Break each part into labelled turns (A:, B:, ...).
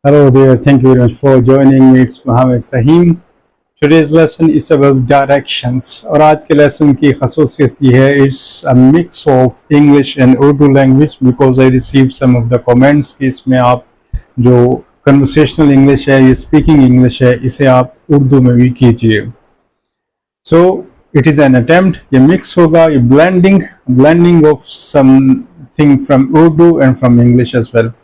A: Hello there, thank you very much for joining me. It's Mohammed Fahim. Today's lesson is about directions और आज के lesson की खासियत ये है it's a mix of English and Urdu language because I received some of the comments कि इसमें आप जो conversational English है ये speaking English है इसे आप उर्दू में भी कीजिए. So it is an attempt, ये mix होगा, ये blending of something from Urdu and from English as well.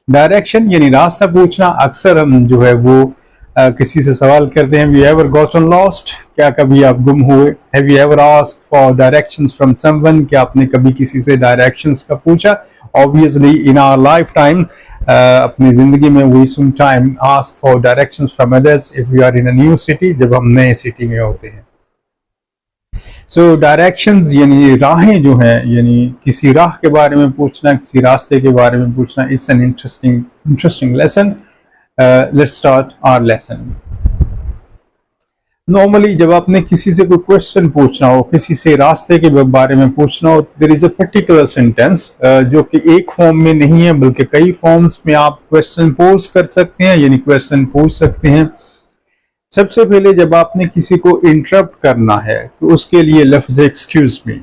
A: Direction यानी रास्ता पूछना. अक्सर हम जो है वो किसी से सवाल करते हैं, यू एवर गॉटन लॉस्ट, क्या कभी आप गुम हुए? Have you ever asked for directions from someone, क्या आपने कभी किसी से डायरेक्शंस का पूछा? Obviously in our lifetime, अपनी जिंदगी में we some time ask for directions from others if you are in a new city, जब हम नए सिटी में होते हैं. सो डायरेक्शंस यानी राहें जो हैं, यानी किसी राह के बारे में पूछना, किसी रास्ते के बारे में पूछना. It's an interesting lesson. Let's start our lesson. Normally जब आपने किसी से कोई क्वेश्चन पूछना हो, किसी से रास्ते के बारे में पूछना हो, there is a particular sentence जो कि एक फॉर्म में नहीं है बल्कि कई फॉर्म्स में आप क्वेश्चन पोज कर सकते हैं, यानी क्वेश्चन पूछ सकते हैं. सबसे पहले जब आपने किसी को इंटरप्ट करना है तो उसके लिए लफ्ज excuse me,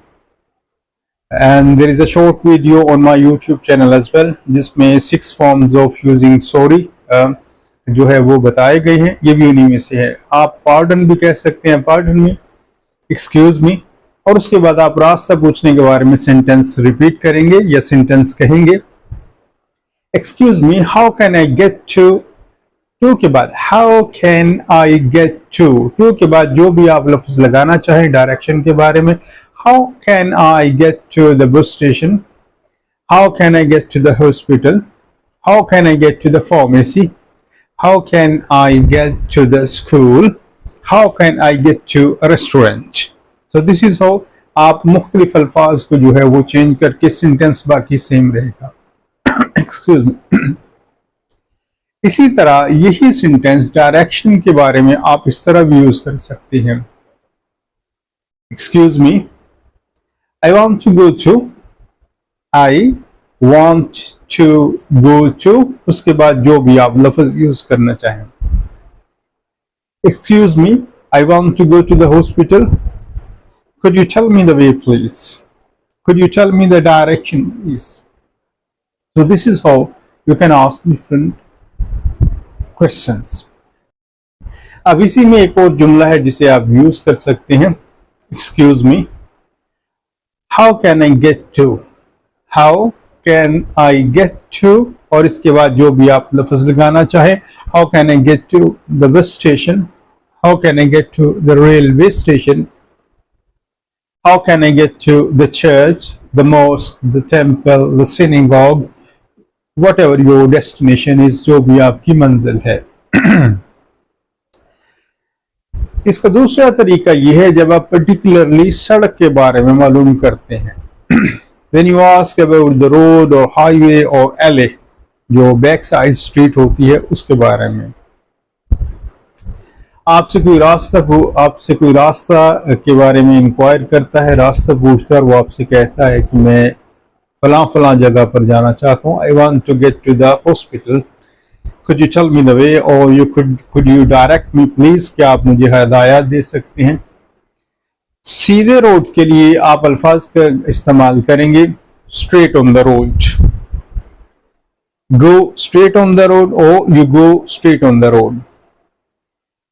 A: and there is a short video on my YouTube channel as well जिसमें 6 फॉर्म्स ऑफ यूजिंग सॉरी जो है वो बताए गए हैं. ये भी उन्हीं में से है. आप पार्डन भी कह सकते हैं, पार्डन मी, एक्सक्यूज मी, और उसके बाद आप रास्ता पूछने के बारे में सेंटेंस रिपीट करेंगे या सेंटेंस कहेंगे. Excuse me, how can I get to के बाद how can I get to के बाद जो भी आप लफ्ज लगाना चाहें डायरेक्शन के बारे में. How can I get to the bus station, how can I get to the hospital, how can I get to the pharmacy, how can I get to the school, how can I get to a restaurant. So this is how आप मुख्तलिफ अल्फाज को जो है वो change करके sentence बाकी same रहेगा. Excuse me. इसी तरह यही सेंटेंस डायरेक्शन के बारे में आप इस तरह भी यूज कर सकते हैं. Excuse me, I want to go to, I want to go to, उसके बाद जो भी आप लफ्ज यूज करना चाहें. Excuse me, I want to go to the hospital, could you tell me the way please, could you tell me the direction please. So this is how you can ask different questions. अब इसी में एक और जुमला है जिसे आप use कर सकते हैं. Excuse me, how can I get to, how can I get to, और इसके बाद जो भी आप लफ्ज लगाना चाहे. How can I get to the bus station, how can I get to the railway station, how can I get to the church, the mosque, the temple, the synagogue, whatever your destination is, जो भी आपकी मंजिल है. इसका दूसरा तरीका यह है जब आप पर्टिकुलरली सड़क के बारे में मालूम करते हैं. When you ask about the road or highway or alley, जो बैक साइड स्ट्रीट होती है उसके बारे में. आपसे कोई रास्ता के बारे में इंक्वायर करता है, रास्ता पूछता है, वो आपसे कहता है कि मैं फलां जगह पर जाना चाहता हूँ. I want to get to the hospital, could you tell me the way, or you could you direct me please, क्या आप मुझे हिदायत दे सकते हैं. सीधे रोड के लिए आप अल्फाज का इस्तेमाल करेंगे straight on the road, go straight on the road, or you go straight on the road.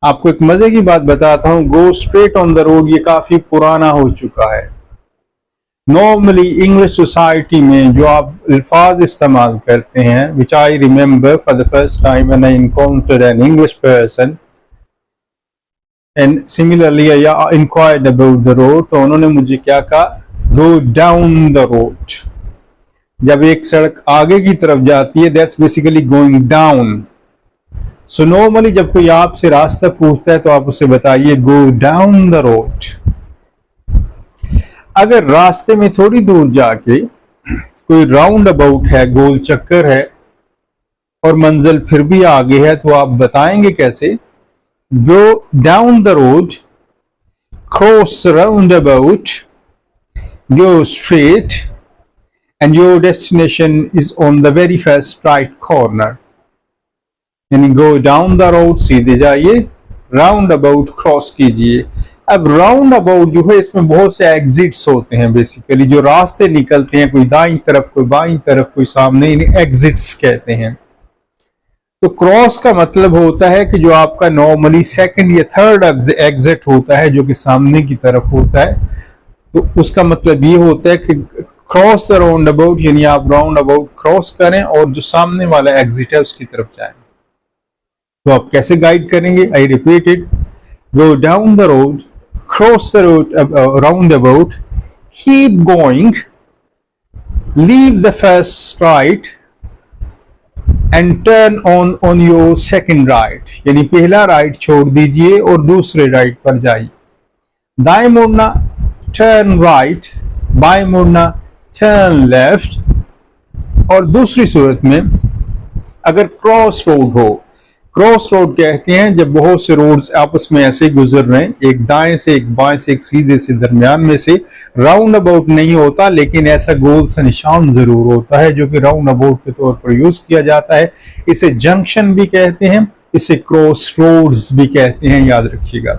A: आपको एक मजे की बात बताता हूँ, go straight on the road ये काफी पुराना हो चुका है. नॉर्मली इंग्लिश सोसाइटी में जो आप अल्फाज इस्तेमाल करते हैं, which I remember for the first time when I encountered an English person and similarly I inquired about the road, तो उन्होंने मुझे क्या कहा, गो डाउन द रोड. जब एक सड़क आगे की तरफ जाती है, that's basically going down. So normally जब कोई आपसे रास्ता पूछता है तो आप उसे बताइए गो डाउन द रोड. अगर रास्ते में थोड़ी दूर जाके कोई राउंड अबाउट है, गोल चक्कर है, और मंजिल फिर भी आगे है, तो आप बताएंगे कैसे, गो down the road, cross round about, go straight, and your destination is on the very first right corner. यानी गो डाउन द रोड, सीधे जाइए, राउंड अबाउट क्रॉस कीजिए। अब राउंड अबाउट जो है इसमें बहुत से एग्जिट्स होते हैं, बेसिकली जो रास्ते निकलते हैं, कोई दाईं तरफ कोई बाईं तरफ कोई सामने, इन्हें एग्जिट्स कहते हैं। तो क्रॉस का मतलब होता है कि जो आपका नॉर्मली सेकंड या थर्ड एग्जिट होता है जो कि सामने की तरफ होता है, तो उसका मतलब ये होता है कि क्रॉस द राउंड अबाउट, यानी आप राउंड अबाउट क्रॉस करें और जो सामने वाला एग्जिट है उसकी तरफ जाएं। तो आप कैसे गाइड करेंगे? I repeat it, go down the road, cross the road, round about, keep going, leave the first right and turn on your second right, यानी पहला राइट छोड़ दीजिए और दूसरे राइट पर जाइए। दाएं मुड़ना टर्न राइट, बाएं मुड़ना टर्न लेफ्ट। और दूसरी सूरत में अगर क्रॉस रोड हो, क्रॉस रोड कहते हैं जब बहुत से रोड्स आपस में ऐसे गुजर रहे हैं, एक दाएं से एक बाएं से एक सीधे से दरमियान में से, राउंड अबाउट नहीं होता लेकिन ऐसा गोल सा निशान जरूर होता है जो कि राउंड अबाउट के तौर पर यूज किया जाता है। इसे जंक्शन भी कहते हैं, इसे क्रॉस रोड्स भी कहते हैं, याद रखिएगा।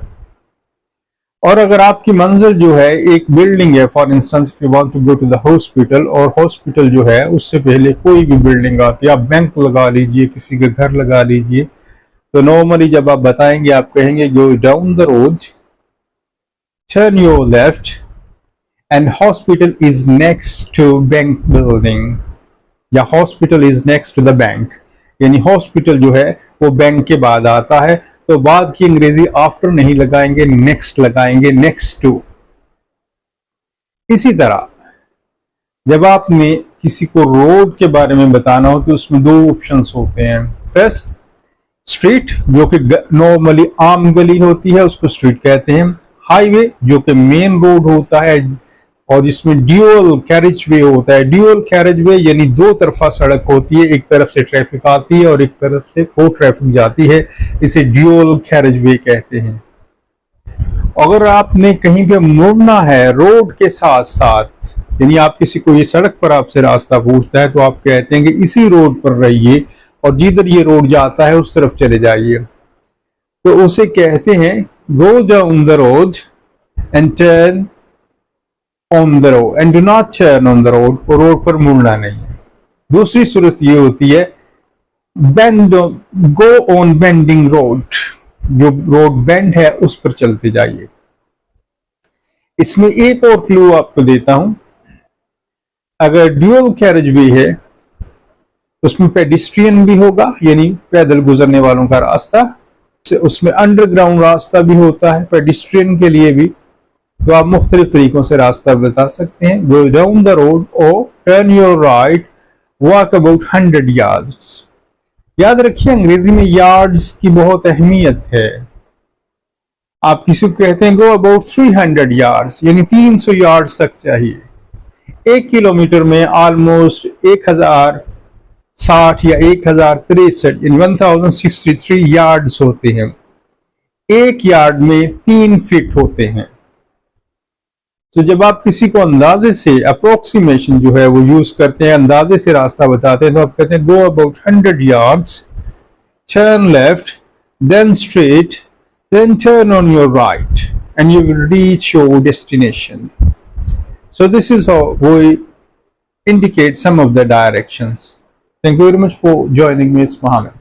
A: और अगर आपकी मंजिल जो है एक बिल्डिंग है, for instance if you want to go to the hospital, और हॉस्पिटल जो है उससे पहले कोई भी बिल्डिंग आती है, आप बैंक लगा लीजिए, किसी का घर लगा लीजिए, तो नॉर्मली जब आप बताएंगे आप कहेंगे go down the road, turn your left and hospital is next to bank building, या hospital is next to the bank, यानी हॉस्पिटल जो है वो बैंक के बाद आता है। तो बाद की अंग्रेजी आफ्टर नहीं लगाएंगे, नेक्स्ट लगाएंगे, नेक्स्ट टू। इसी तरह जब आपने किसी को रोड के बारे में बताना हो तो उसमें दो ऑप्शंस होते हैं। फर्स्ट स्ट्रीट, जो कि नॉर्मली आम गली होती है, उसको स्ट्रीट कहते हैं। हाईवे, जो कि मेन रोड होता है और जिसमें ड्यूअल कैरेज वे होता है। ड्यूअल कैरेज वे यानी दो तरफा सड़क होती है, एक तरफ से ट्रैफिक आती है और एक तरफ से वो ट्रैफिक जाती है, इसे ड्यूअल कैरेज वे कहते हैं। अगर आपने कहीं पे मुड़ना है रोड के साथ साथ, यानी आप किसी को ये सड़क पर आपसे रास्ता पूछता है तो आप कहते हैं कि इसी रोड पर रहिए और जिधर ये रोड जाता है उस तरफ चले जाइए, तो उसे कहते हैं गो down the road and turn on the road and do not turn on the road, और रोड पर मुड़ना नहीं है। दूसरी सूरत ये होती है bend, go on bending road, जो रोड बेंड है उस पर चलते जाइए। इसमें एक और क्लू आपको देता हूं, अगर ड्यूअल कैरेज वे है उसमें पेडिस्ट्रियन भी होगा, यानी पैदल गुजरने वालों का रास्ता, उसमें अंडरग्राउंड रास्ता भी होता है पेडिस्ट्रियन के लिए भी। तो आप मुख्तलिफ तरीकों से रास्ता बता सकते हैं। गो डाउन द रोड और turn your right, walk about 100 yards। याद रखिए अंग्रेजी में यार्ड्स की बहुत अहमियत है। आप किसी को कहते हैं गो अबाउट 300 yards, यानी 300 यार्ड्स तक चाहिए। 1 किलोमीटर में ऑलमोस्ट 1060 या 1063 इन 1063 यार्ड्स होते हैं। एक यार्ड में 3 फीट होते हैं। तो जब आप किसी को अंदाजे से अप्रोक्सीमेशन जो है वो यूज करते हैं, अंदाजे से रास्ता बताते हैं, तो आप कहते हैं go about 100 yards, turn left, then straight, then turn on your right and you will reach your destination. So this is how we indicate some of the directions. Thank you very much for joining me, Mohammed.